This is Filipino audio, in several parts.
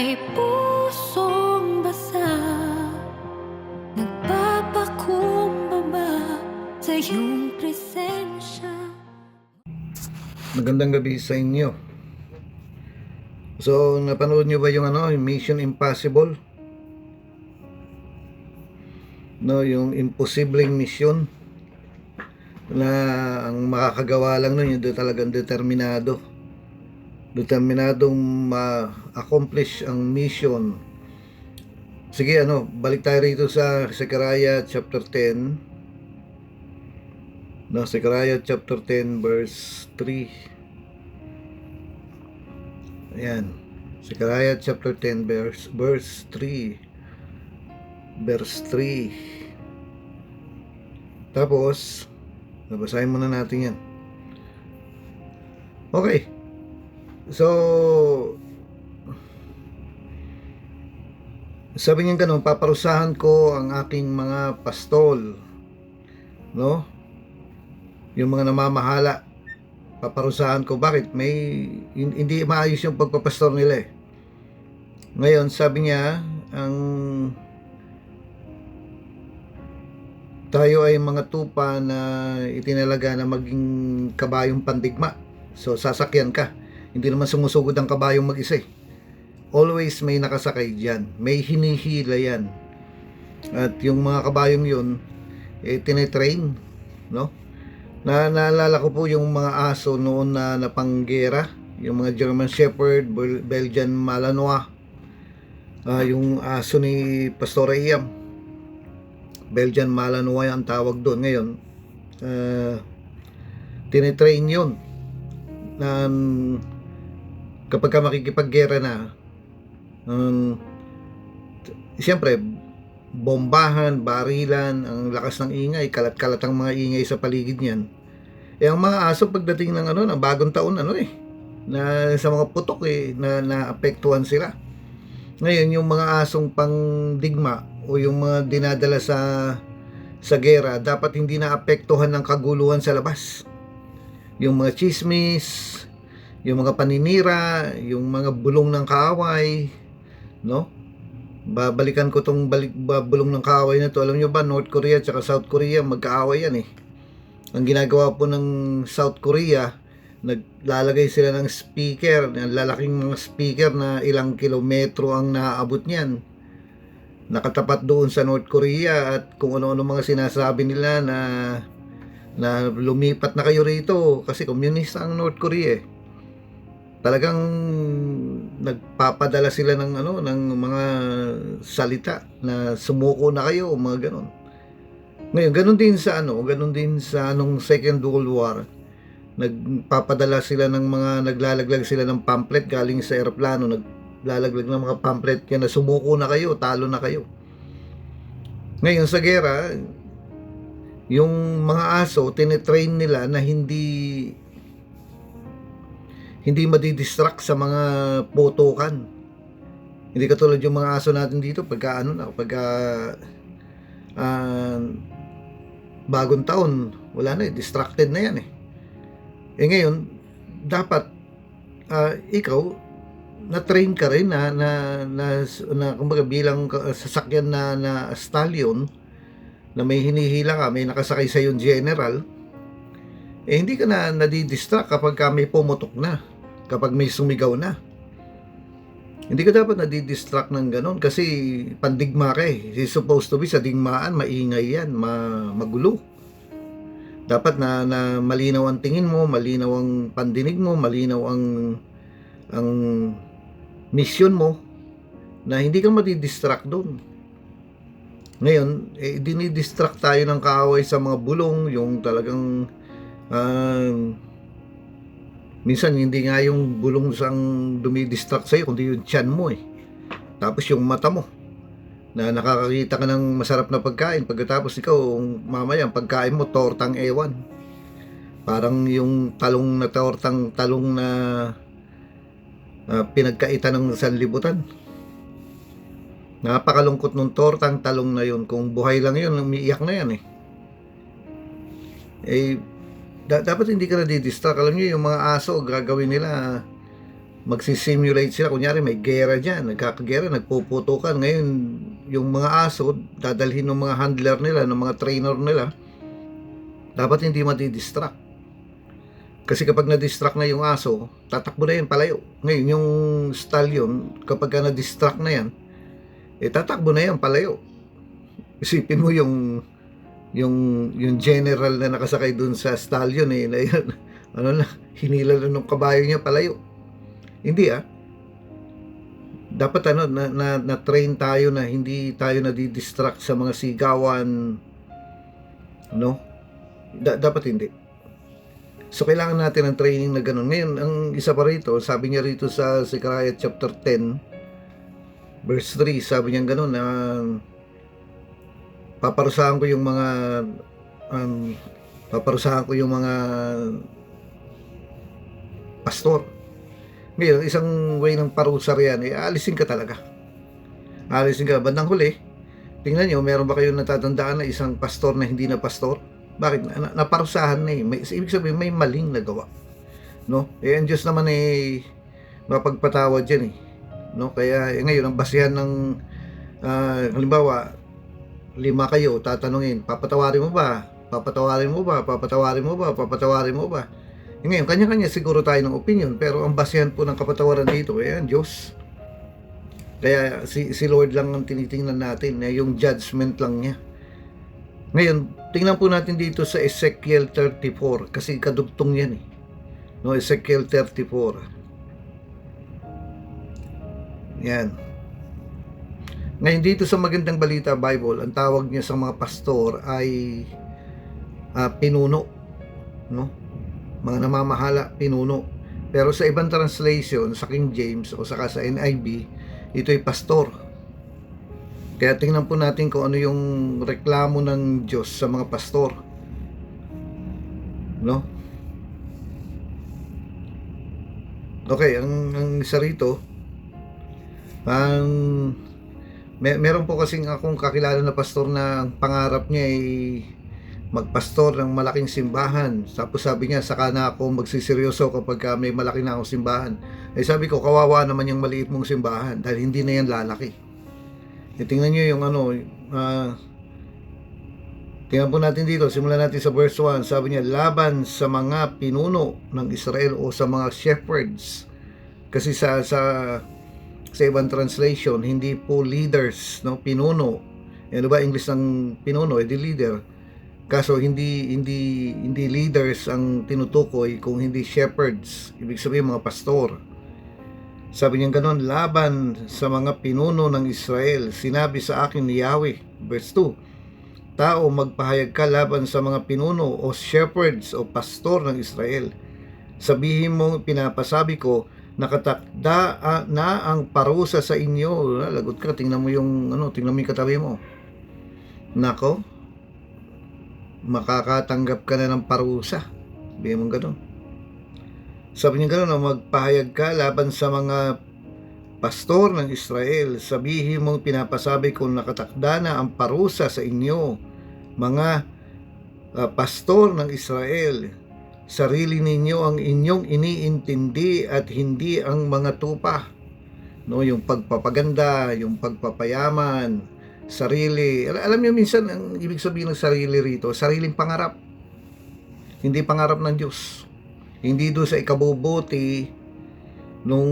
May pusong basa, nagpapakumbaba sa iyong presensya. Magandang gabi sa inyo. So, napanood nyo ba yung yung Mission Impossible? No, yung imposibleng mission na ang makakagawa lang nun yung talagang determinado. Determinadong ma-accomplish ang mission. Sige, balik tayo rito sa Zechariah chapter 10. No, Zechariah chapter 10 verse 3. Ayan. Zechariah chapter 10 verse 3. Verse 3. Tapos, nabasahin muna natin yan. Okay. So, sabi niya ganun, paparusahan ko ang aking mga pastol. No? Yung mga namamahala. Paparusahan ko. Bakit? Hindi maayos yung pagpapastor nila eh. Ngayon, sabi niya, tayo ay mga tupa na itinalaga na maging kabayong pandigma. So, sasakyan ka. Hindi naman sumusugod ang kabayong mag-isa eh. Always may nakasakay dyan. May hinihila yan. At yung mga kabayong yun, tinetrain. No? Naalala ko po yung mga aso noon na napanggera. Yung mga German Shepherd, Belgian Malinois. Yung aso ni Pastor Iam. Belgian Malinois ang tawag doon. Ngayon, tinetrain yun. Kapag ka makikipaggera na, siyempre, bombahan, barilan, ang lakas ng ingay, kalat-kalat ang mga ingay sa paligid niyan. Ang mga aso pagdating ng ng bagong taon na sa mga putok na naapektuhan sila. Ngayon yung mga asong pangdigma o yung mga dinadala sa gera, dapat hindi naapektuhan ng kaguluhan sa labas. Yung mga chismis, yung mga paninira, yung mga bulong ng kaaway, no? Babalikan ko tong bulong ng kaaway na to. Alam nyo ba, North Korea at South Korea, magkaaway yan eh. Ang ginagawa po ng South Korea, naglalagay sila ng speaker, lalaking mga speaker na ilang kilometro ang naaabot niyan. Nakatapat doon sa North Korea at kung ano-ano mga sinasabi nila na lumipat na kayo rito kasi komunista ang North Korea eh. Talagang nagpapadala sila ng ng mga salita na sumuko na kayo, mga ganon. Ngayon, ganon din sa Second World War. Nagpapadala sila ng mga naglalaglag sila ng pamphlet galing sa eroplano, naglalaglag ng mga pamphlet kaya na sumuko na kayo, talo na kayo. Ngayon sa gera, yung mga aso tinetrain nila na hindi madidistract sa mga putukan. Hindi katulad yung mga aso natin dito pagka bagong taon, wala na distracted na yan eh. Ngayon, dapat ikaw na-train ka rin na kumbaga bilang sasakyan na stallion na may hinihila ka, may nakasakay sa yung general, hindi ka na nadidistract kapag may pumutok na, kapag may sumigaw na. Hindi ka dapat nadidistract ng ganon kasi pandigma ka eh. It's supposed to be sa digmaan, maingay yan, magulo. Dapat na malinaw ang tingin mo, malinaw ang pandinig mo, malinaw ang mission mo, na hindi ka madidistract doon. Ngayon, dinidistract tayo ng kaaway sa mga bulong, yung talagang minsan hindi nga yung bulong sang dumidistract sa'yo, kundi yung tiyan mo eh. Tapos yung mata mo, na nakakakita ka ng masarap na pagkain, pagkatapos ikaw, mamaya ang pagkain mo, tortang ewan. Parang yung talong na pinagkaitan ng sanlibutan. Napakalungkot nung tortang talong na yun. Kung buhay lang yun, umiiyak na yan eh. Dapat hindi ka na didistract. Alam niyo yung mga aso, gagawin nila magsisimulate sila. Kunyari may gera dyan, nagkakagera, nagpuputukan. Ngayon, yung mga aso, dadalhin ng mga handler nila, ng mga trainer nila, dapat hindi madidistract. Kasi kapag na-distract na yung aso, tatakbo na yan palayo. Ngayon, yung stallion, kapag na-distract na yan, tatakbo na yan palayo. Isipin mo yung general na nakasakay dun sa stallion na yun, hinila na ng kabayo niya palayo. Hindi dapat na train tayo na hindi tayo nadidistract sa mga sigawan, dapat hindi. So kailangan natin ng training na ganun. Ngayon, ang isa pa rito, sabi niya rito sa Zechariah chapter 10 verse 3, sabi niya ganun na paparusahan ko yung mga pastor. Ngayon, isang way ng parusa riyan, aalisin ka talaga. Aalisin ka. Bandang huli, tingnan nyo, meron ba kayong natatandaan na isang pastor na hindi na pastor? Bakit? Naparusahan na ibig sabihin, may maling nagawa. Ang Diyos naman mapagpatawad yan Kaya ngayon, ang basihan ng halimbawa, 5 kayo, tatanungin, papatawarin mo ba? Papatawarin mo ba? Papatawarin mo ba? Papatawarin mo ba? Ngayon, kanya-kanya siguro tayo ng opinion, pero ang basihan po ng kapatawaran dito ang Diyos. Kaya si Lord lang ang tinitingnan natin, yung judgment lang niya. Ngayon, tingnan po natin dito sa Ezekiel 34 kasi kadugtong yan Ezekiel 34. Yan. Ngayon dito sa Magandang Balita Bible, ang tawag niya sa mga pastor ay pinuno, mga namamahala, pinuno. Pero sa ibang translation, sa King James o saka sa NIV, ito ay pastor. Kaya tingnan po natin kung ano yung reklamo ng Diyos sa mga pastor. Okay, ang isa rito, meron po kasing akong kakilala na pastor na ang pangarap niya ay magpastor ng malaking simbahan. Tapos sabi niya, saka na ako magsiseryoso kapag may malaki na akong simbahan. Sabi ko, kawawa naman yung maliit mong simbahan dahil hindi na yan lalaki. Tingnan nyo yung tingnan po natin dito, simulan natin sa verse 1. Sabi niya, laban sa mga pinuno ng Israel o sa mga shepherds. Kasi sa ibang translation, hindi po leaders, pinuno. Ano ba English ng pinuno? Di leader. Kaso hindi leaders ang tinutukoy kung hindi shepherds. Ibig sabihin mga pastor. Sabi niya ganoon, laban sa mga pinuno ng Israel, sinabi sa akin ni Yahweh, verse 2, tao, magpahayag ka laban sa mga pinuno o shepherds o pastor ng Israel. Sabihin mo, pinapasabi ko, nakatakda na ang parusa sa inyo. Lagot ka, tingnan mo yung katabi mo. Nako, makakatanggap ka na ng parusa. Sabihin mo ganoon. Sabi niya gano'n, magpahayag ka laban sa mga pastor ng Israel. Sabihin mong pinapasabi kung nakatakda na ang parusa sa inyo, mga pastor ng Israel. Sarili ninyo ang inyong iniintindi at hindi ang mga tupa. Yung pagpapaganda, yung pagpapayaman, sarili. Alam niyo minsan, ang ibig sabihin ng sarili rito, sariling pangarap. Hindi pangarap ng Diyos. Hindi doon sa ikabubuti nung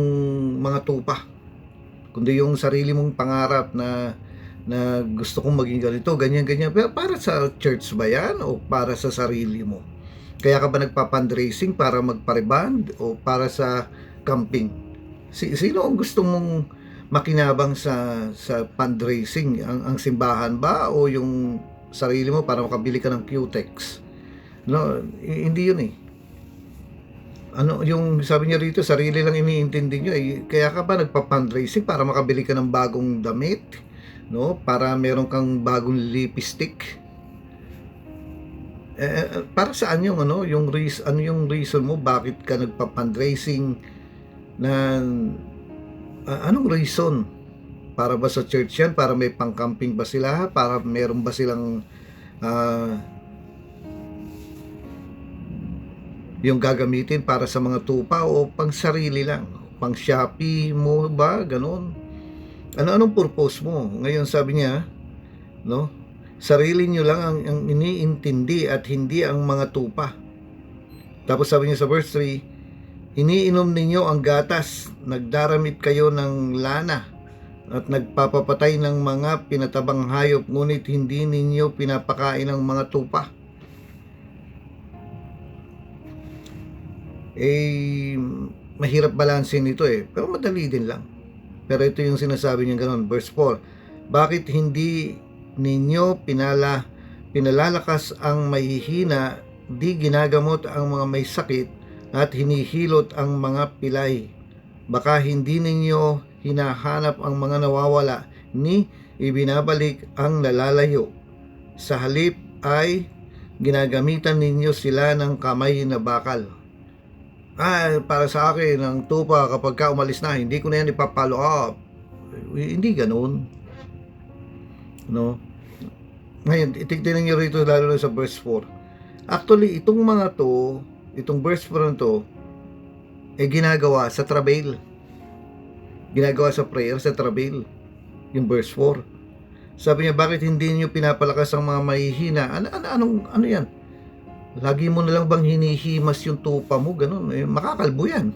mga tupa, kundi yung sarili mong pangarap na gusto kong maging ganito, ganyan. Pero para sa church ba yan o para sa sarili mo? Kaya ka ba nagpa-fundraising para magpa-reband o para sa camping? Sino ang gusto mong makinabang sa fundraising? Ang simbahan ba o yung sarili mo para makabili ka ng Q-Tex? Hindi yun yung sabi niya rito, sarili lang iniintindi nyo kaya ka ba nagpa-fundraising para makabili ka ng bagong damit, para meron kang bagong lipstick? Para saan yung yung reason mo bakit ka nagpa-fundraising? Anong reason? Para ba sa church yan? Para may pang-camping ba sila? Para meron ba silang yung gagamitin para sa mga tupa o pang sarili lang? pang Shopee mo ba, ganon? Ano-anong purpose mo? Ngayon sabi niya, no? Sarili nyo lang ang iniintindi at hindi ang mga tupa. Tapos sabi niya sa verse 3, iniinom ninyo ang gatas, nagdaramit kayo ng lana, at nagpapapatay ng mga pinatabang hayop, ngunit hindi ninyo pinapakain ang mga tupa. Mahirap balansin ito pero madali din lang. Pero ito yung sinasabi niya ganon. Verse 4, bakit hindi ninyo pinalalakas ang mahihina, di ginagamot ang mga may sakit, at hinihilot ang mga pilay? Baka hindi ninyo hinahanap ang mga nawawala, ni ibinabalik ang nalalayo. Sa halip ay ginagamitan ninyo sila ng kamay na bakal. Para sa akin, ang tupa kapag ka umalis na, hindi ko na yan ipapollow up. Hindi ganun. No? Ngayon, itignan nyo rito lalo na sa verse 4. Actually, itong mga to, itong verse 4 na to, ginagawa sa travail. Ginagawa sa prayer, sa travail. Yung verse 4. Sabi niya, bakit hindi nyo pinapalakas ang mga mahihina? Ano yan? Lagi mo na lang bang hinihimas yung tupa mo? Ganun. Makakalbo yan.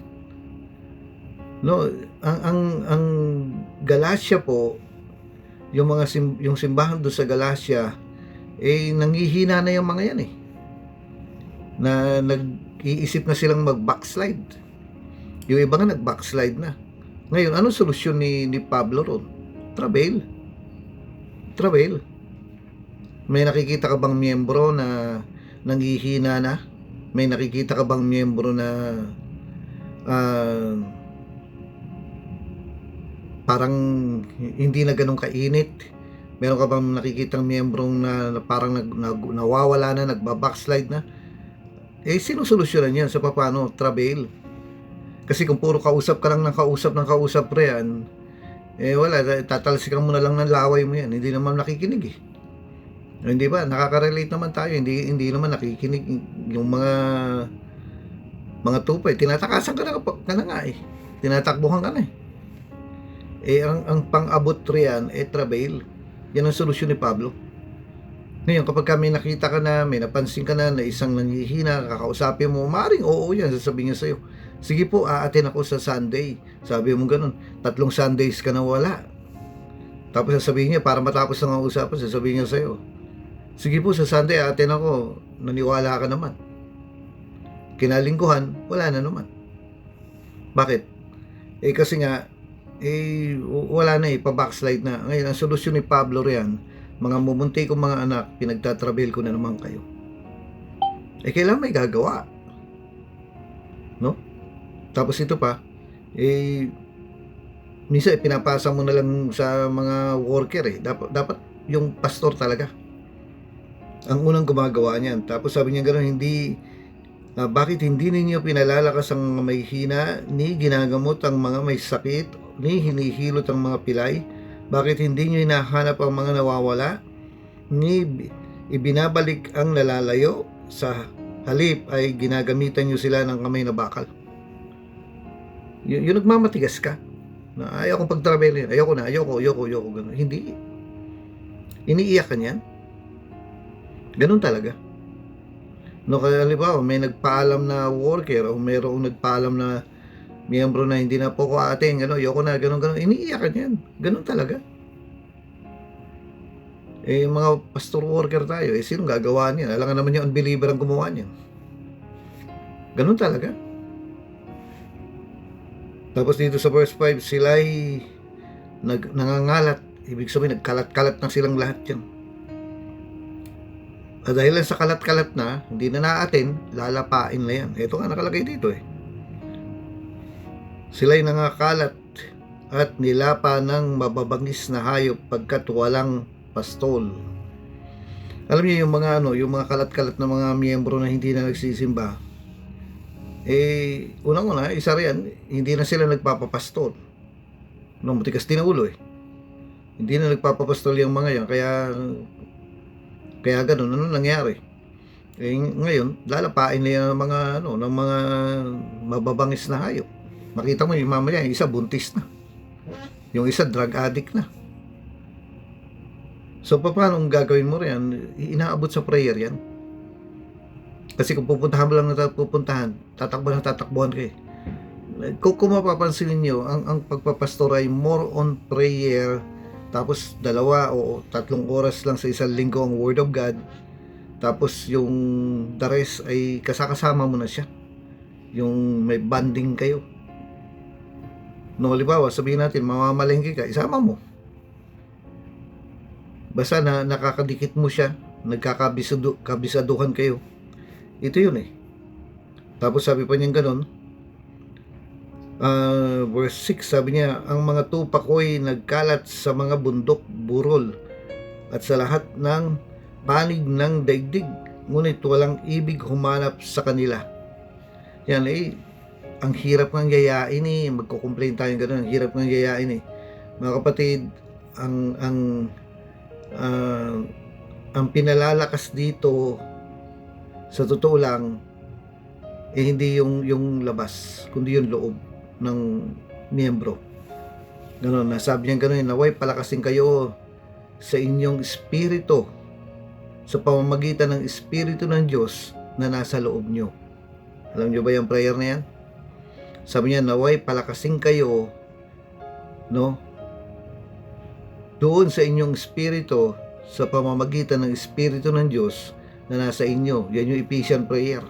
No, ang Galatia po, yung simbahan doon sa Galatia, nanghihina na yung mga yan na nag-iisip na silang mag-backslide. Yung iba nga nag-backslide na. Ngayon, anong solusyon ni Pablo ron? Travail. May nakikita ka bang miyembro na nanghihina na? May nakikita ka bang miyembro na parang hindi na ganun kainit? Meron ka bang nakikitang miyembrong na parang nawawala na, nagbabackslide na? Sinusolusyonan yan sa paano? Travail. Kasi kung puro kausap ka lang ng kausap pre yan, wala, tatalsikan mo na lang ng laway mo yan, hindi naman nakikinig Hindi ba? Nakaka-relate naman tayo. Hindi naman nakikinig yung mga tupay. Tinatakasan ka na nga Tinatakbuhan ka na ang pang-abot riyan travail. Yan ang solusyon ni Pablo. Ngayon, kapag kami nakita ka na, may napansin ka na isang nanghihina, kakausapin mo, maaaring oo yan, sasabihin niya sa'yo, sige po, aatin ako sa Sunday. Sabi mo ganun, 3 Sundays ka na wala. Tapos sasabihin niya, para matapos ang usapan, sasabihin niya sa'yo, sige po, sa Sunday aatin ako, naniwala ka naman. Kinalingkuhan, wala na naman. Bakit? Kasi nga, wala na pa-backslide na. Ngayon, ang solusyon ni Pablo riyan, mga mumunti kong mga anak, pinagtatrabail ko na naman kayo. Kailangan may gagawa. No? Tapos ito pa, minsan pinapasa mo na lang sa mga worker Dapat yung pastor talaga ang unang gumagawa niyan. Tapos sabi niya gano'n, bakit hindi ninyo pinalalakas ang mga may hina, ni ginagamot ang mga may sakit, ni hinihilot ang mga pilay? Bakit hindi nyo hinahanap ang mga nawawala, ni ibinabalik ang nalalayo? Sa halip ay ginagamitan nyo sila ng kamay na bakal. Yung nagmamatigas ka na ayaw kong pagtrabaho, ayoko ganun. Hindi. Iniiyak ka niyan. Ganun talaga. No, kaya halimbawa, may nagpaalam na worker o mayroong nagpaalam na miyembro na hindi na po ko ating, ayoko na, ganun. Iniiyak ka niyan. Ganun talaga. Mga pastor worker tayo, sinong gagawa niyan? Alam nga naman yung unbeliever ang gumawa niyan. Ganun talaga. Tapos dito sa verse 5, sila'y nangangalat. Ibig sabihin, nagkalat-kalat na silang lahat yan. At dahil sa kalat-kalat na, hindi na naatin, lalapain na yan. Ito nga nakalagay dito Sila'y nangakalat at nilapa ng mababangis na hayop pagkat walang pastol. Alam niyo yung mga kalat-kalat na mga miyembro na hindi na nagsisimba, unang-una, isa riyan, hindi na sila nagpapapastol. Matigas din ang ulo Hindi na nagpapapastol yung mga yan, kaya ganun, ano nangyari? Ngayon, lalapain nila ng mga mababangis na hayop. Makita mo yung mamaya, yung isa buntis na. Yung isa drug addict na. So, paano ang gagawin mo rin? Inaabot sa prayer yan. Kasi kung pupuntahan mo lang na pupuntahan, tatakbuhan ka eh. Kung mapapansin niyo, ang pagpapastor ay more on prayer, tapos 2 o 3 oras lang sa isang linggo ang Word of God, tapos yung the rest ay kasama mo na siya. Yung may banding kayo. No, halimbawa, sabihin natin, mamamalengke ka, isama mo. Basta na nakakadikit mo siya, nagkakabisaduhan kayo. Ito yun eh. Tapos sabi pa niya ganun, verse 6, sabi niya, ang mga tupa ko'y nagkalat sa mga bundok, burol, at sa lahat ng panig ng daigdig, ngunit walang ibig humanap sa kanila. Yan eh, ang hirap ng yayain eh, magko-complain tayo ganun, ang hirap ng yayain eh. Mga kapatid, ang pinalalakas dito, sa totoo lang, eh hindi yung labas, kundi yung loob ng miyembro. Ganun, nasabi niya ganun, naway palakasin kayo sa inyong espiritu, sa pamamagitan ng espiritu ng Diyos na nasa loob nyo. Alam nyo ba yung prayer na yan? Sabi niya, naway palakasin kayo, no? Doon sa inyong espiritu, sa pamamagitan ng espiritu ng Diyos na nasa inyo. Yan yung Ephesian prayer.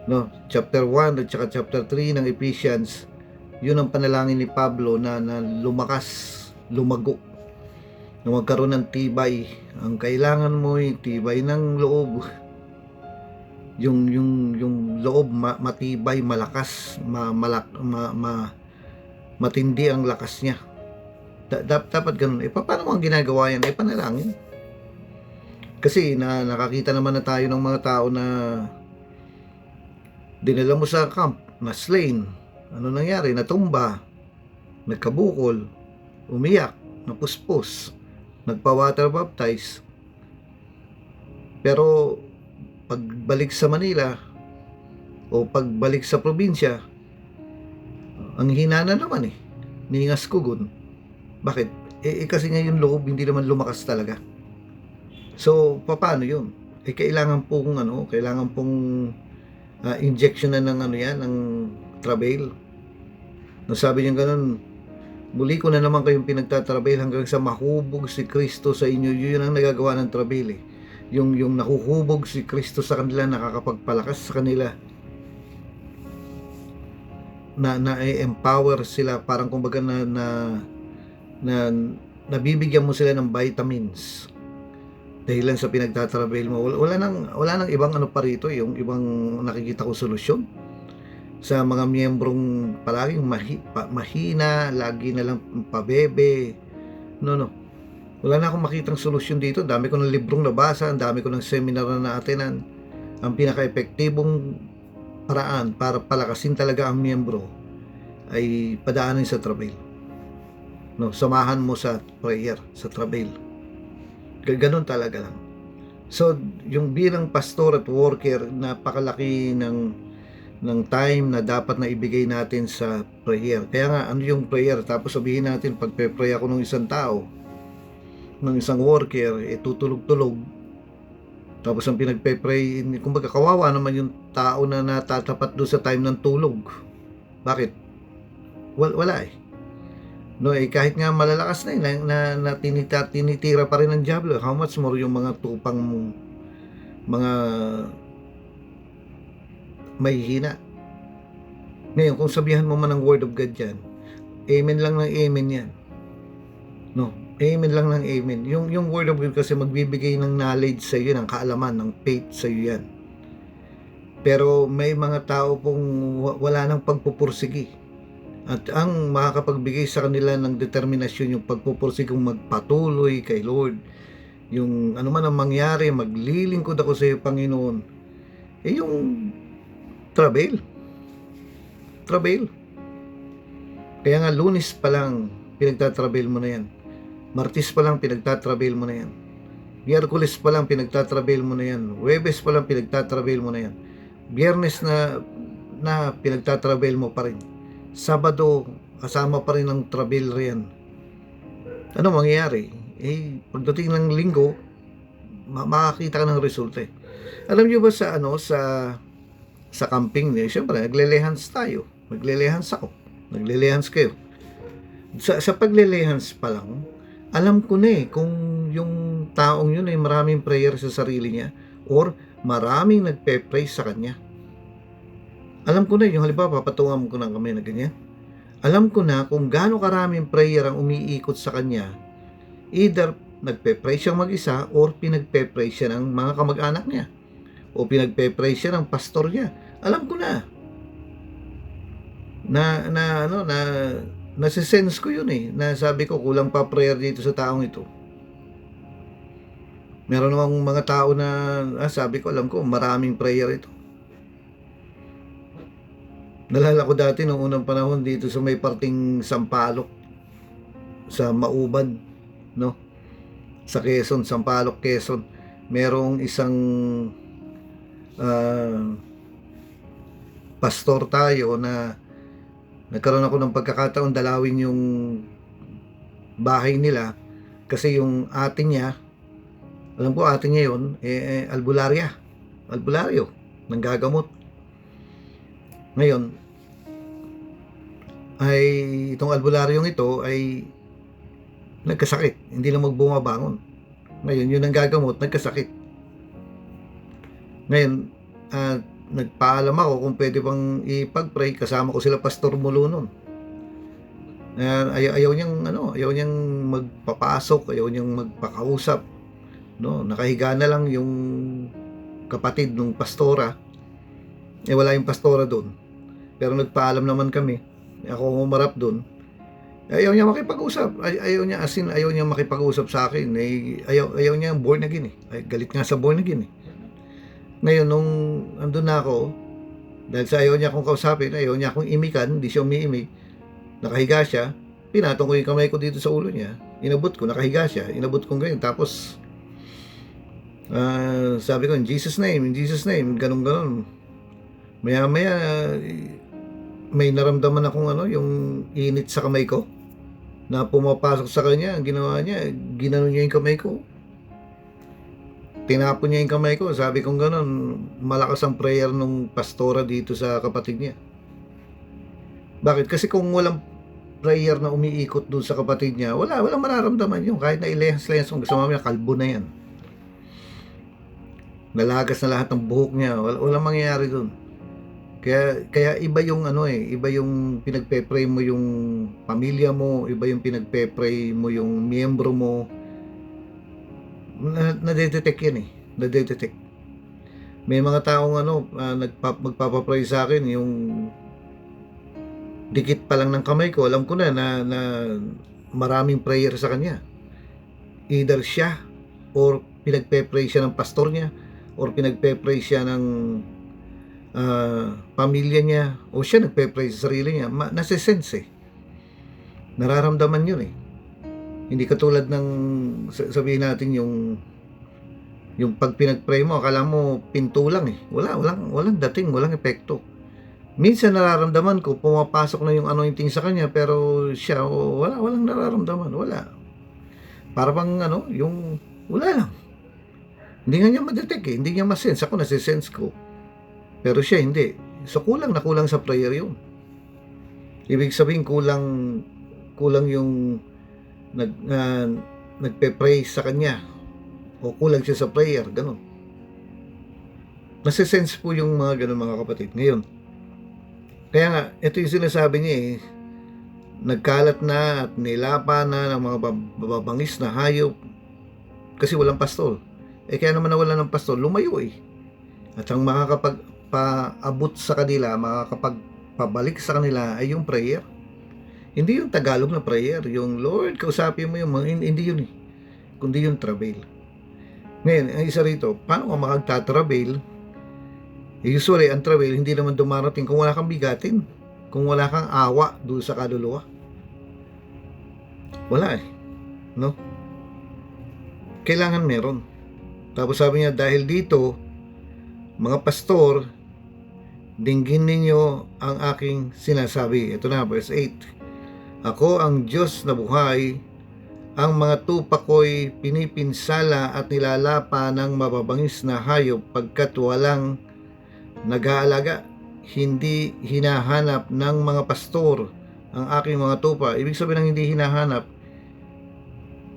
No, chapter 1 at saka chapter 3 ng Ephesians, yun ang panalangin ni Pablo na lumakas, lumago, na magkaroon ng tibay. Ang kailangan mo ay tibay ng loob. Yung loob matibay, malakas, matindi ang lakas niya. Dapat ganun. Paano mo ang ginagawa yan? Panalangin. Kasi nakakita naman na tayo ng mga tao na dinala mo sa camp, na slain. Ano nangyari? Natumba, nagkabukol, umiyak, napuspos, nagpa-water baptize. Pero pagbalik sa Manila o pagbalik sa probinsya, ang hina na naman eh. Ningas kugon. Bakit? Kasi nga yung loob hindi naman lumakas talaga. So, paano yun? Kailangan pong injection na ng ng travail. Nasabi niya ganun, muli ko na naman kayong pinagtatrabail hanggang sa mahubog si Kristo sa inyo. Yun ang nagagawa ng travail eh. Yung nahuhubog si Kristo sa kanila, nakakapagpalakas sa kanila, na empower sila, parang kumbaga na nabibigyan mo sila ng vitamins dahilan sa pinagtatrabail mo. Wala nang ibang ano pa rito, yung ibang nakikita ko solusyon sa mga miyembrong palaging mahina, lagi na lang pabebe. No. Wala na akong makitang solusyon dito. Dami ko ng librong nabasa, ang dami ko ng seminar na na-attenan. Ang pinaka-epektibong paraan para palakasin talaga ang miyembro ay padaanin sa travail. No, samahan mo sa prayer, sa travail. Ganon talaga lang. So, yung bilang pastor at worker, napakalaki ng time na dapat na ibigay natin sa prayer. Kaya nga, ano yung prayer? Tapos sabihin natin, pagpe-pray ako ng isang tao, ng isang worker, tutulog-tulog. Tapos ang pinagpe-pray, kumbaga kawawa naman yung tao na natatapat doon sa time ng tulog. Bakit? Wala eh. No, kahit nga malalakas na tinitira pa rin ng diablo, how much more yung mga tupang mga mahihina. Ngayon, kung sabihan mo man ng word of God yan, amen lang ng amen yan. No, amen lang ng amen. Yung word of God kasi magbibigay ng knowledge sa iyo, ng kaalaman, ng faith sa iyo yan. Pero may mga tao pong wala nang pagpupursigi. At ang makakapagbigay sa kanila ng determinasyon, yung pagpupursigong magpatuloy kay Lord. Yung ano man ang mangyari, maglilingkod ako sa iyo, Panginoon. Yung travail. Kaya nga Lunes pa lang pinagtatrabail mo na yan. Martes pa lang pinagtatrabail mo na yan. Miyerkules pa lang pinagtatrabail mo na yan. Huwebes pa lang pinagtatrabail mo na yan. Biyernes na na pinagtatravel mo pa rin. Sabado, kasama pa rin ang travel riyan. Ano mangyayari? Pagdating ng linggo, makakita ka ng resulta. Alam niyo ba sa sa camping niya, siyempre naglelehans tayo. Maglelehans ako. Naglelehans kayo. Sa paglelehans pa lang, alam ko na kung yung taong yun ay maraming prayer sa sarili niya or maraming nagpe-pray sa kanya. Alam ko na yung halimbawa papatungan ko na kami na ganyan. Alam ko na kung gaano karaming prayer ang umiikot sa kanya. Either nagpe-pray siyang mag-isa or pinagpe-pray siya ng mga kamag-anak niya o pinagpe-pray siya ng pastor niya. Alam ko na nasisense ko yun na sabi ko kulang pa prayer dito sa taong ito. Meron namang mga tao na sabi ko alam ko maraming prayer ito. Nalala ko dati noong unang panahon dito sa may parting Sampaloc sa Mauban, no? Sa Quezon, Sampaloc, Quezon. Merong isang pastor tayo na nagkaroon ako ng pagkakataon dalawin yung bahay nila kasi yung ate niya, alam ko ate niya yun, albularyo, nanggagamot. Ngayon, ay itong albularyong ito ay nagkasakit, hindi lang magbumabangon. Ngayon, yun ang gagamot, nagkasakit. Ngayon, nagpaalam ako kung pwede bang ipag-pray, kasama ko sila Pastor Mulo nun. Ayaw niyang magpapasok, ayaw niyang magpakausap, no? Nakahiga na lang yung kapatid ng pastora. Wala yung pastora doon. Pero nagpaalam naman kami. Ako umarap doon. Ayaw niya makipag-usap. Ayaw niya makipag-usap sa akin. Ayaw niya born again galit nga sa born again Ngayon, nung andun na ako, dahil sa ayaw niya akong kausapin, ayaw niya akong imikan, hindi siya umiimik, nakahiga siya, pinatong ko yung kamay ko dito sa ulo niya, inabot ko, nakahiga siya, inabot ko ganyan, tapos, sabi ko, in Jesus name, ganun. Maya, may naramdaman akong yung init sa kamay ko, na pumapasok sa kanya, ang ginawa niya, ginanon niya yung kamay ko. Tinapon niya yung kamay ko. Sabi kong gano'n, malakas ang prayer nung pastora dito sa kapatid niya. Bakit? Kasi kung walang prayer na umiikot doon sa kapatid niya, walang mararamdaman yun. Kahit na ilehas-lehas kung gusto mamaya, kalbo na yan. Nalagas na lahat ng buhok niya. Walang mangyayari doon. Kaya iba yung iba yung pinagpe-pray mo yung pamilya mo, iba yung pinagpe-pray mo yung miyembro mo. Nadedetect yan nadedetect. May mga taong magpapapray sa akin yung dikit pa lang ng kamay ko, alam ko na maraming prayer sa kanya. Either siya or pinagpe-pray siya ng pastor niya or pinagpe-pray siya ng pamilya niya o siya nagpe-pray sa sarili niya. Nasisense nararamdaman yun Hindi katulad ng sabihin natin yung pag pinag-pray mo, akala mo pinto lang walang dating, walang epekto. Minsan nararamdaman ko pumapasok na yung anointing sa kanya, pero siya walang nararamdaman, wala. Para bang yung wala lang. Hindi nga niya ma-detect hindi niya ma-sense. Ako nasi-sense ko. Pero siya hindi. So kulang sa prayer yun. Ibig sabihin kulang yung nagpe-pray sa kanya o kulang siya sa prayer, ganun. Nasisense po yung mga ganun, mga kapatid. Ngayon, kaya nga, ito yung sinasabi niya nagkalat na at nilapa na ng mga babangis na hayop kasi walang pastol. Kaya naman nawalan ng pastol, lumayo At ang makakapagpaabot sa kanila, makakapagpabalik sa kanila ay yung prayer. Hindi yung Tagalog na prayer, yung Lord, kausapin mo yung mga, hindi yun kundi yung travel. Ngayon, ang isa rito, paano ka makagtatravel? Usually, ang travel, hindi naman dumarating kung wala kang bigatin, kung wala kang awa doon sa kaluluwa. Wala no? Kailangan meron. Tapos sabi niya, dahil dito, mga pastor, dinggin ninyo ang aking sinasabi. Ito na, verse 8. Ako ang Diyos na buhay, ang mga tupa ko'y pinipinsala at nilalapa ng mababangis na hayop pagkat walang nag-aalaga. Hindi hinahanap ng mga pastor ang aking mga tupa. Ibig sabihin ng hindi hinahanap,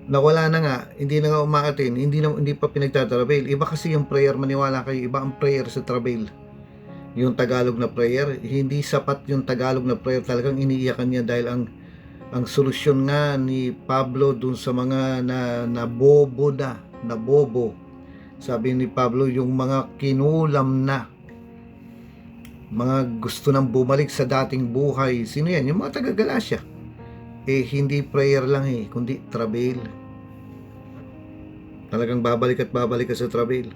nawala na nga, hindi na nga umaatin, hindi pa pinagtatrabail. Iba kasi yung prayer, maniwala kayo, iba ang prayer sa trabail. Yung Tagalog na prayer, hindi sapat yung Tagalog na prayer, talagang iniiyakan niya dahil ang solusyon nga ni Pablo dun sa mga nabobo. Sabi ni Pablo, yung mga kinulam na, mga gusto nang bumalik sa dating buhay. Sino yan? Yung mga taga-Galasya. Hindi prayer lang kundi trabail. Talagang babalik at babalik ka sa trabail.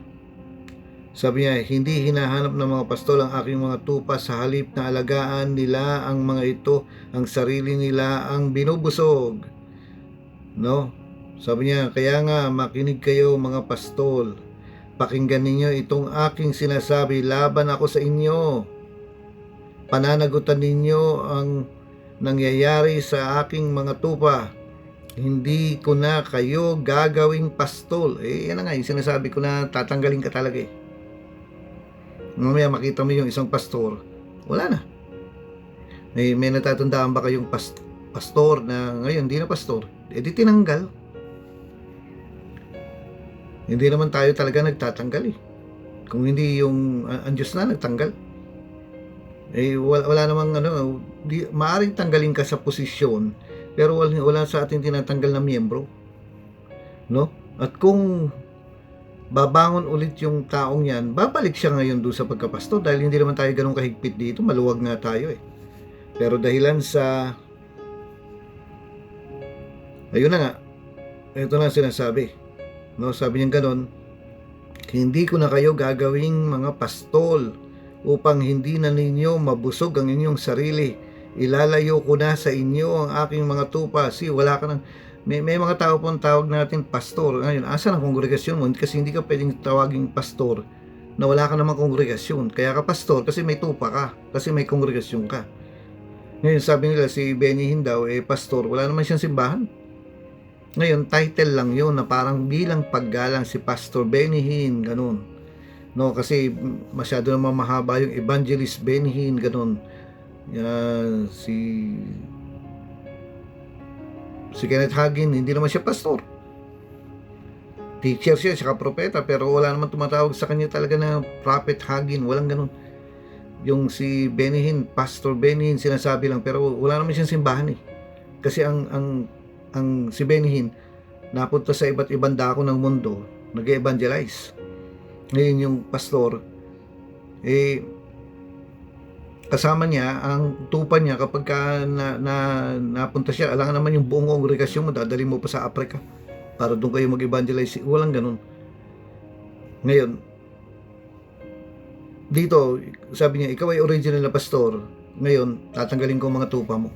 Sabi niya, hindi hinahanap ng mga pastol ang aking mga tupa, sa halip na alagaan nila ang mga ito, ang sarili nila ang binubusog. No? Sabi niya, kaya nga makinig kayo mga pastol. Pakinggan ninyo itong aking sinasabi, laban ako sa inyo. Pananagutan ninyo ang nangyayari sa aking mga tupa. Hindi ko na kayo gagawing pastol. Yan na nga, yung sinasabi ko na tatanggalin ka talaga Mamaya makita mo yung isang pastor, wala na. May natatandaan ba kayong pastor na ngayon hindi na pastor? Di tinanggal. Hindi naman tayo talaga nagtatanggal Kung hindi yung ang Diyos na nagtanggal. Wala namang maaring tanggalin ka sa posisyon, pero wala sa ating tinatanggal na miyembro. No? At kung babangon ulit yung taong yan, babalik siya ngayon doon sa pagkapastor dahil hindi naman tayo ganun kahigpit dito, maluwag nga tayo Pero dahilan sa ayun na nga, ito na sinasabi. No, sabi niya ganun, hindi ko na kayo gagawing mga pastol upang hindi na ninyo mabusog ang inyong sarili. Ilalayo ko na sa inyo ang aking mga tupa. Wala ka nang may mga tao pong tawag natin pastor. Ngayon, asan ang kongregasyon mo? Kasi hindi ka pwedeng tawaging pastor na wala ka namang kongregasyon. Kaya ka pastor kasi may tupa ka, kasi may kongregasyon ka. Ngayon, sabi nila si Benny Hinn daw, pastor, wala naman siyang simbahan. Ngayon, title lang yun na parang bilang paggalang si Pastor Benny Hinn, ganun. No, kasi masyado naman mahaba yung Evangelist Benny Hinn, ganun. Si Kenneth Hagin, hindi naman siya pastor. Teacher siya, saka propeta, pero wala naman tumatawag sa kanya talaga na Prophet Hagin, walang ganun. Yung si Benny Hinn, Pastor Benny Hinn, sinasabi lang, pero wala naman siyang simbahan Kasi ang si Benny Hinn napunta sa iba't ibang dako ng mundo, nag-evangelize. Ngayon yung pastor, kasama niya ang tupa niya kapag napunta siya. Alangan naman yung buong kongregasyon mo, dadali mo pa sa Africa para doon kayo mag-evangelize. Walang ganun. Ngayon, dito, sabi niya, ikaw ay original na pastor. Ngayon, tatanggalin ko mga tupa mo.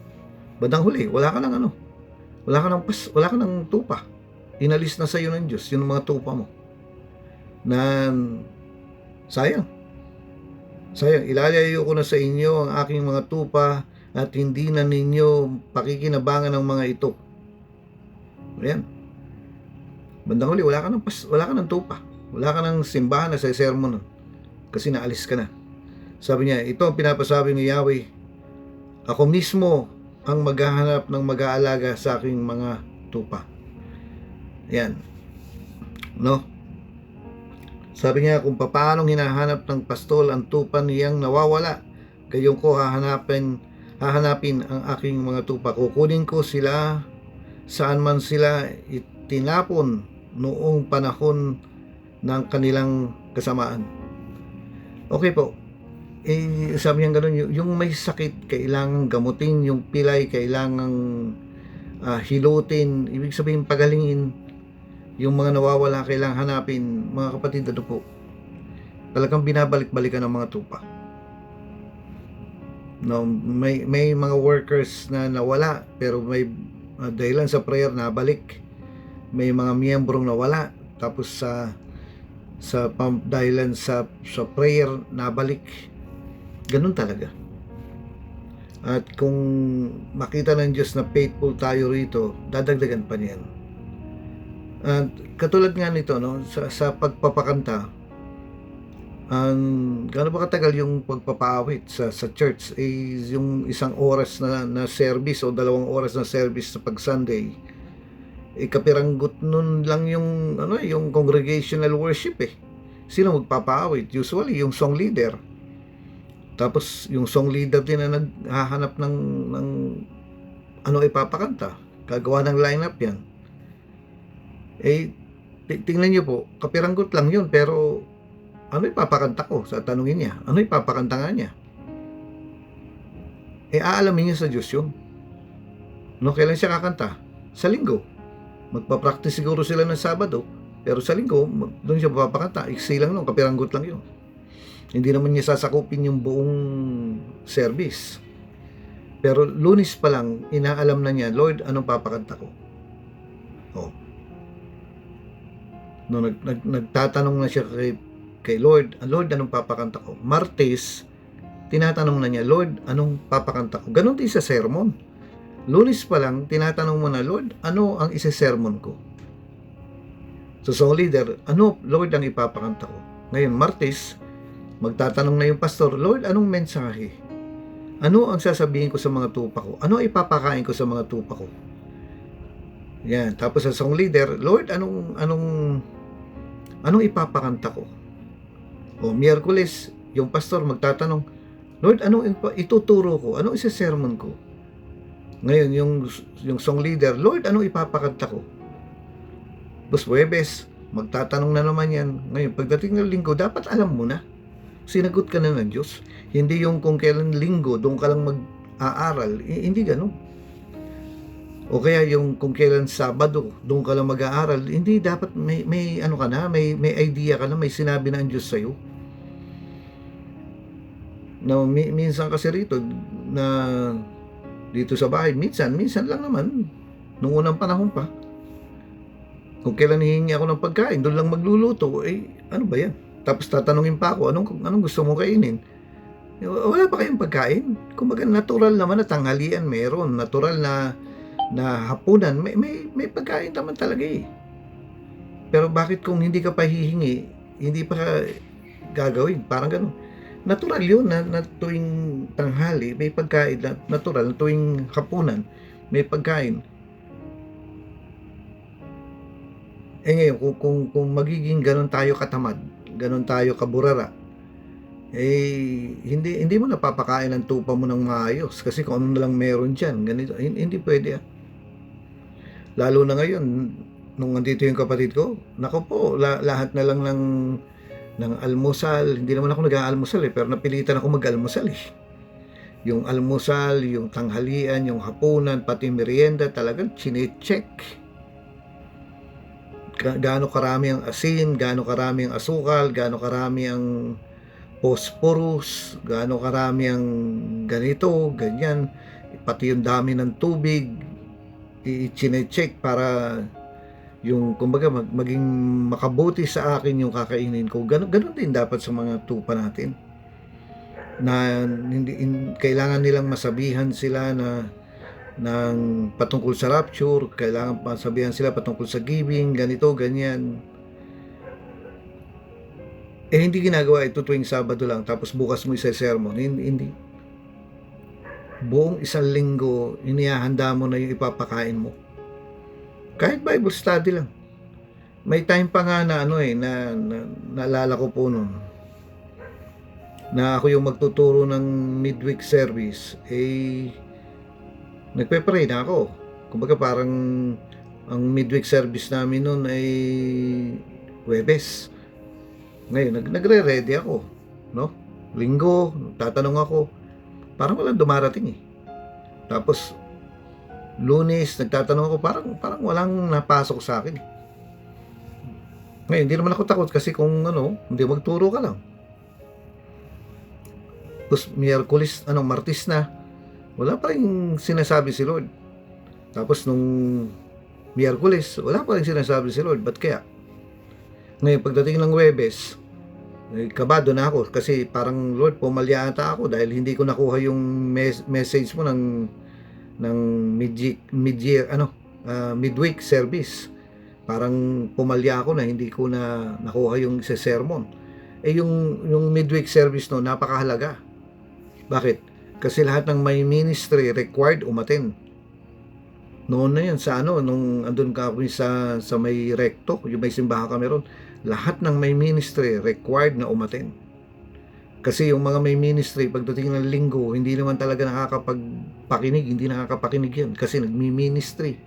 Bandang huli, wala ka ng tupa. Inalis na sa iyo ng Diyos yung mga tupa mo. Na sayang, ilalayo ko na sa inyo ang aking mga tupa at hindi na ninyo pakikinabangan ng mga ito. Ayan. Bandang huli, wala ka ng tupa. Wala ka ng simbahan na sa sermon kasi naalis ka na. Sabi niya, ito ang pinapasabi ni Yahweh, ako mismo ang maghahanap ng mag-aalaga sa aking mga tupa. Ayan. No? Sabi niya, kung paanong hinahanap ng pastol ang tupa niyang nawawala, gayon ko hahanapin ang aking mga tupa. Kukunin ko sila saan man sila itinapon noong panahon ng kanilang kasamaan. Okay po. Sabi niya gano'n, yung may sakit, kailangang gamutin, yung pilay, kailangang hilutin, ibig sabihin pagalingin. Yung mga nawawala, kailangang hanapin. Mga kapatid, po, talagang binabalik-balikan ng mga tupa. No, may mga workers na nawala, pero may dahilan sa prayer nabalik. May mga miyembrong nawala, tapos dahilan sa prayer nabalik. Ganun talaga. At kung makita ng Diyos na faithful tayo rito, dadagdagan pa niyan. At katulad nga nito, no, sa pagpapakanta, gaano ba katagal yung pagpapaawit sa church is yung isang oras na service o 2 oras na service sa pag Sunday. Kapiranggot nun lang yung yung congregational worship eh. Sino magpapaawit? Usually yung song leader. Tapos yung song leader din na naghahanap ng ano ipapakanta. Gagawa ng lineup yan. Tingnan niyo po, kapiranggot lang yun, pero ano ipapakanta ko? Sa tanungin niya, ano ipapakanta nga niya? Aalamin niya sa Diyos yun. No, kailan siya kakanta? Sa linggo. Magpa-practice siguro sila ng Sabado, pero sa linggo, doon siya papakanta. Iksi lang nun, kapiranggot lang yun. Hindi naman niya sasakupin yung buong service. Pero Lunes pa lang, inaalam na niya, Lord, anong papakanta ko? Oh. No, nagtatanong na siya kay Lord, Lord, anong papakanta ko? Martes, tinatanong na niya, Lord, anong papakanta ko? Ganon din sa sermon. Lunes pa lang, tinatanong mo na, Lord, ano ang isa-sermon ko? So, song leader, ano, Lord, ang ipapakanta ko? Ngayon, Martes, magtatanong na yung pastor, Lord, anong mensahe? Ano ang sasabihin ko sa mga tupa ko? Ano ipapakain ko sa mga tupa ko? Yan. Tapos sa song leader, Lord, anong ipapakanta ko? O Miyerkules, yung pastor magtatanong, Lord, anong ituturo ko? Anong isa-sermon ko? Ngayon, yung song leader, Lord, anong ipapakanta ko? Tapos Huwebes, magtatanong na naman yan. Ngayon, pagdating ng linggo, dapat alam mo na. Sinagot ka na ng Diyos. Hindi yung kung kailan linggo, doon ka lang mag-aaral. Hindi ganun. O kaya yung kung kailan Sabado, doon ka lang mag-aaral. Hindi, dapat may ano ka na, may idea ka na, may sinabi na ang Diyos sa'yo. Na minsan kasi rito, na dito sa bahay, minsan lang naman, nung unang panahon pa, kung kailan hihingi ako ng pagkain, doon lang magluluto, ano ba yan? Tapos tatanungin pa ako, anong gusto mo kainin? Wala pa kayong pagkain? Kumbaga natural naman na tanghalian meron, natural na hapunan, may pagkain naman talaga eh. Pero bakit kung hindi ka pa hihingi, hindi pa gagawin? Parang ganun. Natural yun na tuwing tanghali, may pagkain, natural, na tuwing hapunan, may pagkain. Ngayon, kung magiging ganun tayo katamad, ganun tayo kaburara, hindi mo napapakain ang tupa mo ng maayos kasi kung ano na lang meron dyan, ganito, hindi pwede. Lalo na ngayon, nung andito yung kapatid ko, nako po, lahat na lang ng almusal, hindi naman ako nag-aalmusal pero napilitan ako mag-almusal Yung almusal, yung tanghalian, yung hapunan, pati merienda, talagang chine-check. Gaano karami ang asin, gaano karami ang asukal, gaano karami ang phosphorus, gaano karami ang ganito, ganyan, pati yung dami ng tubig, i-check para yung kumbaga maging makabuti sa akin yung kakainin ko. Ganun din dapat sa mga tupa natin. Na kailangan nilang masabihan sila ng patungkol sa rapture, kailangan masabihan sila patungkol sa giving, ganito, ganyan. Hindi ginagawa ito tuwing Sabado lang, tapos bukas mo isa-sermon. Hindi. Buong isang linggo, inihahanda mo na yung ipapakain mo. Kahit Bible study lang. May time pa nga na naalala ko po nun, na ako yung magtuturo ng midweek service, nagpe-pray na ako. Kumbaga parang ang midweek service namin noon ay Huwebes. Ngayon, nagre-ready ako, no? Linggo, tatanong ako. Parang walang dumarating Tapos, Lunes, nagtatanong ako, parang walang napasok sa akin. Ngayon, hindi naman ako takot kasi kung hindi magturo ka lang. Tapos, Miyerkules, Martes na, wala pa rin sinasabi si Lord. Tapos nung Miyerkules, wala pa rin sinasabi si Lord. Ba't kaya? Ngayon, pagdating ng Huwebes, kabado na ako kasi parang Lord, pumalya ata ako dahil hindi ko nakuha yung message mo ng midweek service. Parang pumalya ako na hindi ko na nakuha yung isa sermon. Yung midweek service no, napakahalaga. Bakit? Kasi lahat ng may ministry required umattend. Noon na yan sa nung andun ka kami sa may recto, yung may simbahan kami ron, lahat ng may ministry required na umattend. Kasi yung mga may ministry, pagdating ng linggo, hindi naman talaga nakakapagpakinig, hindi nakakapakinig yan kasi nagmi-ministry.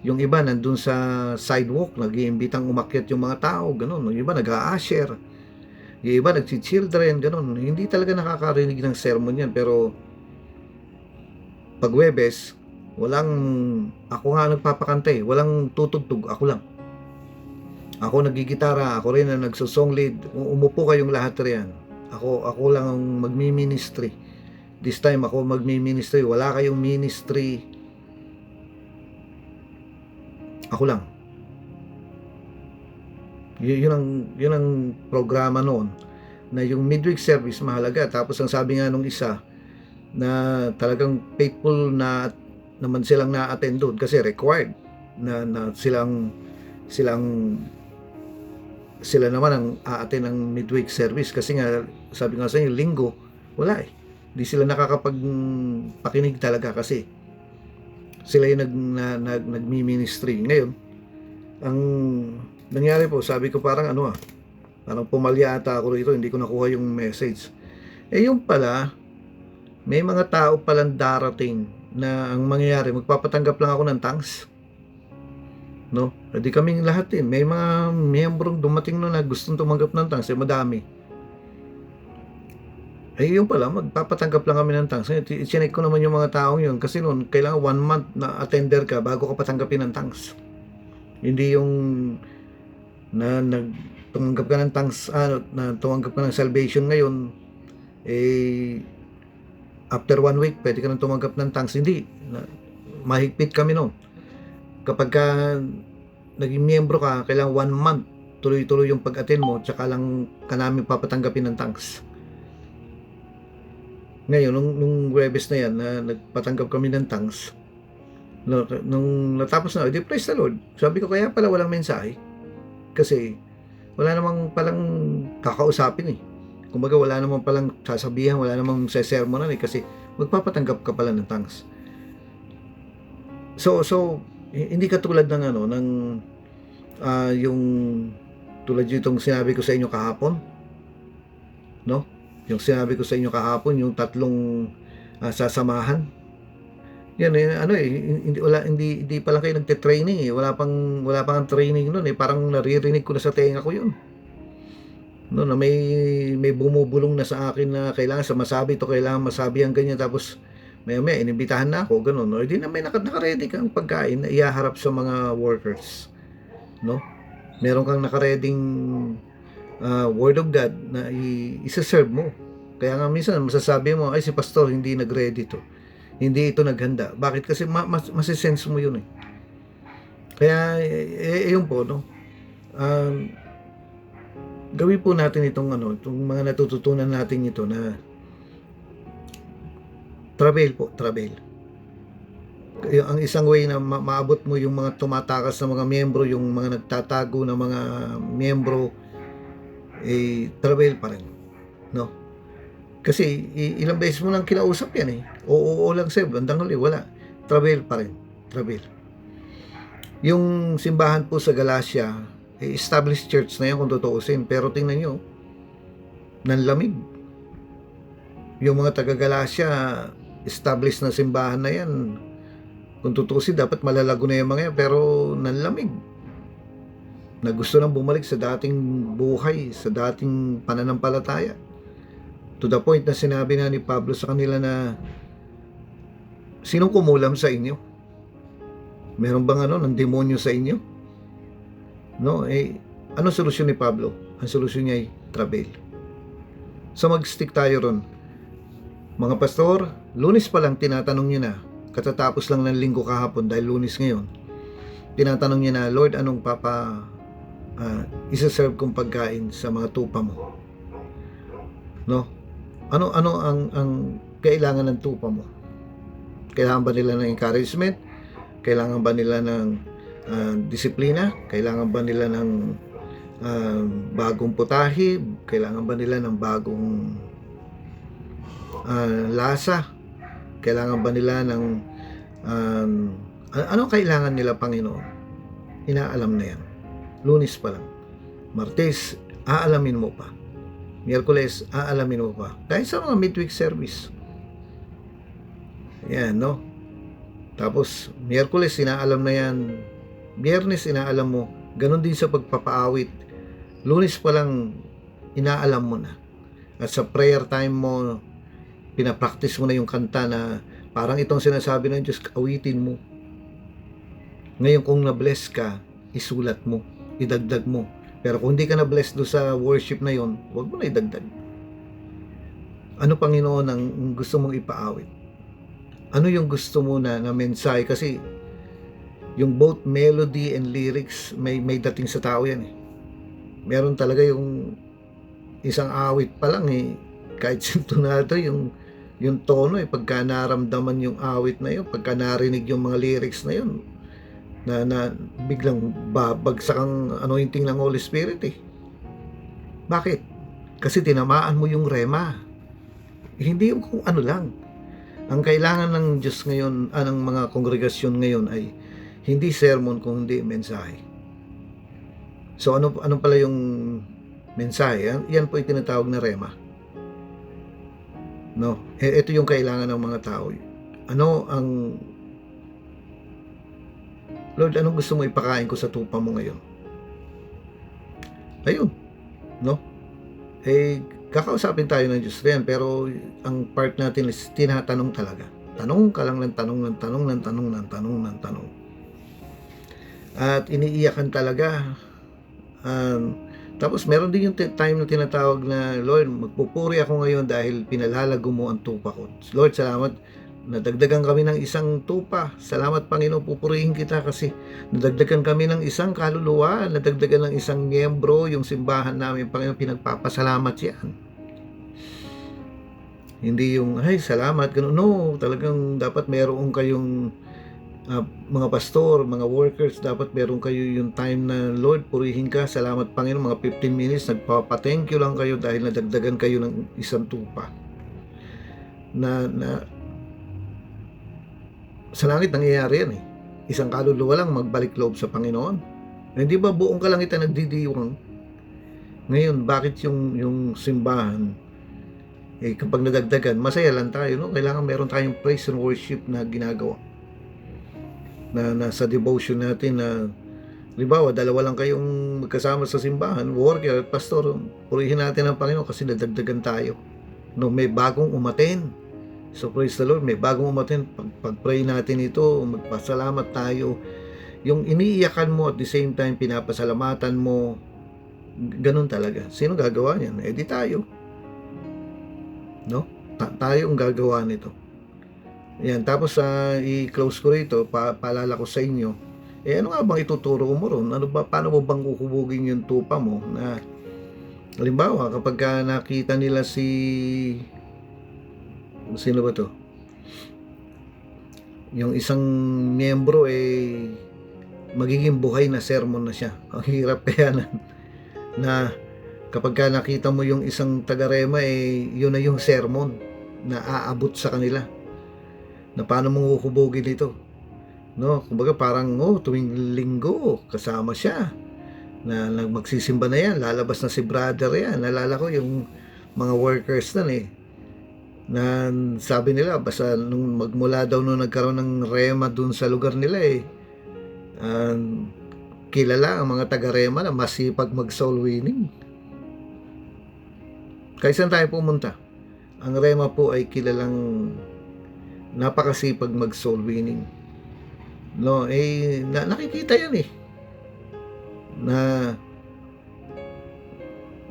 Yung iba nandun sa sidewalk, nag-iimbitang umakyat yung mga tao, ganun. Yung iba nag-a-usher, yung iba nag-children, ganun. Hindi talaga nakakarinig ng sermon yan, pero pag Webes, ako nga nagpapakantay, walang tutugtog, ako lang. Ako nagigitara, ako rin na nagsusong lead. Umupo kayong lahat riyan. Ako lang ang magmi-ministry. This time ako magmi-ministry. Wala kayong ministry. Ako lang. Yun ang programa noon. Na yung midweek service mahalaga. Tapos ang sabi nga nung isa, na talagang faithful na naman silang na-attend doon kasi required na sila naman ang a-attend ng midweek service kasi nga sabi nga sa inyo linggo wala hindi sila nakakapagpakinig talaga kasi sila yung nagmi-ministry. Ngayon ang nangyari po, sabi ko parang parang pumalya ata ako rito, hindi ko nakuha yung message. Yung pala may mga tao palang darating na ang mangyayari, magpapatanggap lang ako ng thanks. No? Hindi kaming lahat din. May mga miyembrong dumating na gustong tumanggap ng thanks. Madami. Yung pala, magpapatanggap lang kami ng thanks. I-check ko naman yung mga taong yun. Kasi noon, kailangan 1 month na attender ka bago ka patanggapin ng thanks. Hindi yung tumanggap ka ng thanks, na tumanggap ka ng salvation ngayon, after 1 week, pwede ka nang tumanggap ng thanks. Hindi. Mahigpit kami noon. Kapag ka naging miyembro ka, kailangan 1 month tuloy-tuloy yung pag-attend mo, tsaka lang ka namin papatanggapin ng thanks. Ngayon, nung Webes na yan, na nagpatanggap kami ng thanks, nung natapos na, praise the Lord. Sabi ko, kaya pala walang mensahe. Kasi, wala namang palang kakausapin Kumbaga wala namang palang sasabihan, wala namang sesermonan kasi magpapatanggap ka pala ng thanks. So hindi katulad ng yung tulad itong sinabi ko sa inyo kahapon, no? Yung sinabi ko sa inyo kahapon, yung 3 sasamahan. Yan hindi pa lang kayo nagte-training wala pang training noon parang naririnig ko na sa tenga ko yun. No, na may bumubulong na sa akin na kailangan masabi ang ganyan, tapos may inimbitahan na ako ganun, no? Hindi na may naka-ready kang pagkain na ihaharap sa mga workers, no? Meron kang naka-reading word of God na isa-serve mo. Kaya nga minsan masasabi mo, ay si pastor hindi nag-ready to, hindi ito naghanda. Bakit? Kasi masisense mo yun Kaya yun po, no? Gawin po natin itong mga natututunan natin ito na travel. Ang isang way na maabot mo yung mga tumatakas na mga miyembro, yung mga nagtatago na mga miyembro, travel pa rin, no? Kasi ilang beses mo nang kinausap yan oo lang sir, bandang huli wala. Travel pa rin, travel. Yung simbahan po sa Galacia, established church na yan kung tutuusin, pero tingnan nyo, nanlamig. Yung mga taga-Galacia, established na simbahan na yan, kung tutuusin, dapat malalago na yung mga yan, pero nanlamig. Na gusto nang bumalik sa dating buhay, sa dating pananampalataya. To the point na sinabi na ni Pablo sa kanila na, sinong kumulam sa inyo? Meron bang ng demonyo sa inyo? No, ano solusyon ni Pablo? Ang solusyon niya ay travel. So mag-stick tayo ron. Mga pastor, Lunes pa lang tinatanong niyo na, katatapos lang ng linggo kahapon dahil Lunes ngayon, tinatanong niya na, Lord, anong isa-serve kong pagkain sa mga tupa mo? no? Ano ang kailangan ng tupa mo? Kailangan ba nila ng encouragement? Kailangan ba nila ng disiplina? Kailangan ba nila ng bagong putahe? Kailangan ba nila ng bagong lasa? Kailangan ba nila ng ano kailangan nila, Panginoon? Inaalam na yan. Lunes pa lang. Martes, aalamin mo pa. Miyerkules, aalamin mo pa. Dahil sa mga midweek service. Yan, no? Tapos, Miyerkules, inaalam na yan. Biyernes, inaalam mo. Ganon din sa pagpapaawit. Lunes pa lang, inaalam mo na. At sa prayer time mo, pinapractice mo na yung kanta na parang itong sinasabi ng Diyos, awitin mo. Ngayon, kung na-bless ka, isulat mo, idagdag mo. Pero kung hindi ka na-bless do sa worship na yon, huwag mo na idagdag. Ano, Panginoon, ang gusto mong ipaawit? Ano yung gusto mo na mensahe? Kasi yung both melody and lyrics, may dating sa tao yan eh. Meron talaga yung isang awit pa lang eh, kahit sintonado yung tono eh, pagka naramdaman yung awit na yun, pagka narinig yung mga lyrics na yun, na biglang babagsak ang anointing ng Holy Spirit eh. Bakit? Kasi tinamaan mo yung rema. Hindi yung kung ano lang. Ang kailangan ng Diyos ngayon, ng mga kongregasyon ngayon ay hindi sermon kung hindi mensahe. So ano pala yung mensahe? Yan po yung tinatawag na rema. No, ito yung kailangan ng mga tao. Ano ang Lord, anong gusto mo ipakain ko sa tupa mo ngayon? Ayun, no? Kakausapin tayo ng Diyos rin, pero ang part natin is tinatanong talaga. Tanong ka lang ng tanong ng tanong ng tanong ng tanong ng tanong. At iniiyakan talaga. Tapos meron din yung time na tinatawag na, Lord, magpupuri ako ngayon dahil pinalalago mo ang tupa ko. Lord, salamat. Nadagdagan kami ng isang tupa. Salamat, Panginoon, pupurihin kita kasi nadagdagan kami ng isang kaluluwa, nadagdagan ng isang miyembro, yung simbahan namin, Panginoon, pinagpapasalamat yan. Hindi yung, ay, salamat, ganun. No, talagang dapat meron kayong mga pastor, mga workers, dapat meron kayo yung time na, Lord, purihin ka, salamat, Panginoon, mga 15 minutes, nagpapa-thank you lang kayo dahil nadagdagan kayo ng isang tupa. Sa langit nangyayari yan eh. Isang kaluluwa lang magbalik loob sa Panginoon. Hindi ba buong kalangitan nagdidiwang? Ngayon, bakit yung simbahan kapag nadagdagan, masaya lang tayo, no? Kailangan meron tayong praise and worship na ginagawa. Na sa devotion natin na halimbawa, dalawa lang kayong magkasama sa simbahan, worker at pastor, purihin natin ang Panginoon kasi nadagdagan tayo. No, may bagong umaten. So praise the Lord, may bagong umatin. Pag-pray natin ito, magpasalamat tayo. Yung iniiyakan mo at the same time pinapasalamatan mo, ganun talaga. Sino gagawa niyan? Di tayo. No? Tayo ang gagawa nito. Yan, tapos i-close ko rito, paalala ko sa inyo. Ano nga bang ituturo mo ron? Paano mo bang uhubugin yung tupa mo na halimbawa kapag nakita nila sino ba to? Yung isang miyembro magiging buhay na sermon na siya. Ang hirap kaya na kapag nakita mo yung isang taga-rema yun na yung sermon na aabot sa kanila. Na paano mong uhubogin ito? No, kumbaga parang tuwing linggo kasama siya. Na magsisimba na yan, lalabas na si brother yan. Nalala ko yung mga workers na sabi nila basta nung magmula daw nung nagkaroon ng rema dun sa lugar nila kilala ang mga taga-rema na masipag mag-soul winning. Kahit saan tayo pumunta, ang rema po ay kilalang napakasipag mag-soul winning. No, nakikita yan na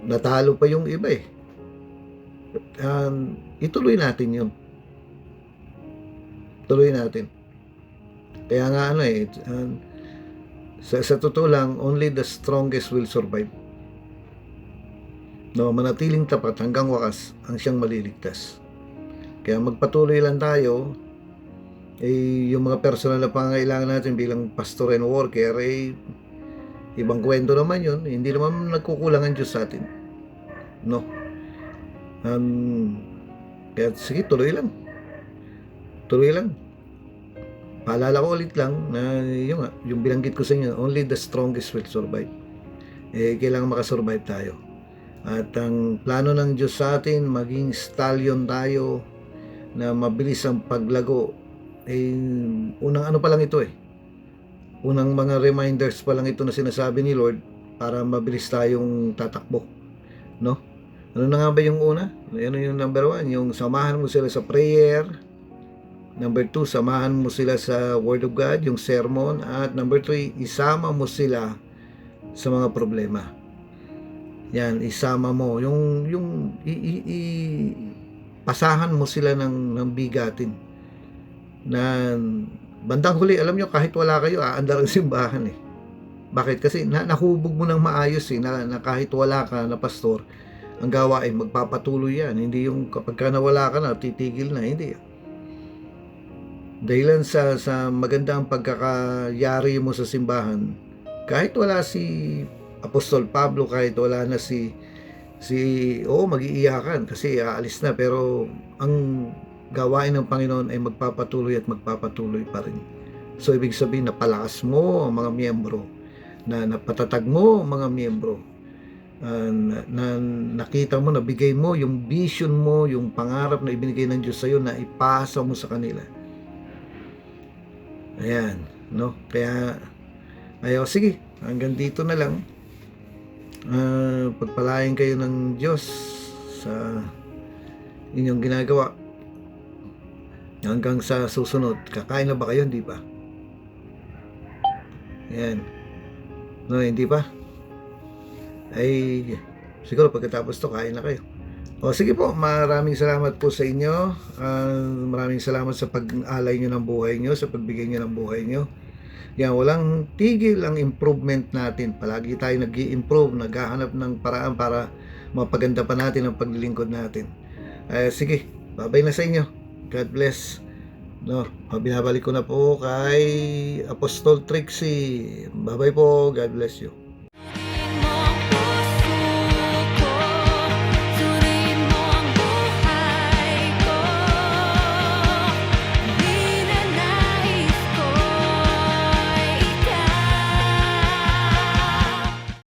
natalo pa yung iba ituloy natin yun. Tuloy natin. Kaya nga sa totoo lang, only the strongest will survive. No, manatiling tapat hanggang wakas ang siyang maliligtas. Kaya magpatuloy lang tayo. Yung mga personal na pangangailangan natin bilang pastor and worker, ibang kwento naman yun. Hindi naman nagkukulang ang Diyos sa atin. No? Kaya sige, tuloy lang. Tuloy lang. Paalala ko ulit lang na yung binanggit ko sa inyo, only the strongest will survive. Kailangan makasurvive tayo. At ang plano ng Diyos sa atin, maging stallion tayo na mabilis ang paglago. Unang ano pa lang ito unang mga reminders pa lang ito na sinasabi ni Lord para mabilis tayong tatakbo, no? Ano na nga ba yung una? Ano yung number 1? Yung samahan mo sila sa prayer. Number 2, samahan mo sila sa Word of God, yung sermon. At number 3, isama mo sila sa mga problema. Yan, isama mo yung pasahan mo sila ng bigatin na bandang huli, alam nyo, kahit wala kayo, aandar ang simbahan Bakit? Kasi nahubog mo ng maayos na kahit wala ka na pastor, ang gawain magpapatuloy yan. Hindi yung kapag ka nawala ka na, titigil na. Hindi. Dahilan sa magandang pagkakayari mo sa simbahan, kahit wala si Apostol Pablo, kahit wala na mag-iiyakan kasi aalis na, pero ang gawain ng Panginoon ay magpapatuloy at magpapatuloy pa rin. So ibig sabihin, napalakas mo ang mga miyembro, na napatatag mo ang mga miyembro, na nakita mo, nabigay mo yung vision mo, yung pangarap na ibinigay ng Diyos sa iyo, na ipasa mo sa kanila. Ayan, no? Kaya sige, hanggang dito na lang. Pagpalain kayo ng Diyos sa inyong ginagawa. Hanggang sa susunod. Kakain na ba kayo? Hindi pa? Ayan. No, hindi pa? Siguro pagkatapos to, kain na kayo. Sige po, maraming salamat po sa inyo. Maraming salamat sa pag-alay nyo ng buhay nyo, sa pagbigay nyo ng buhay nyo. Yan, walang tigil ang improvement natin. Palagi tayo nag-i-improve, naghahanap ng paraan para mapaganda pa natin ang paglilingkod natin. Sige, babay na sa inyo. God bless. No, binabalik ko na po kay Apostol Trixie. Babay po. God bless you.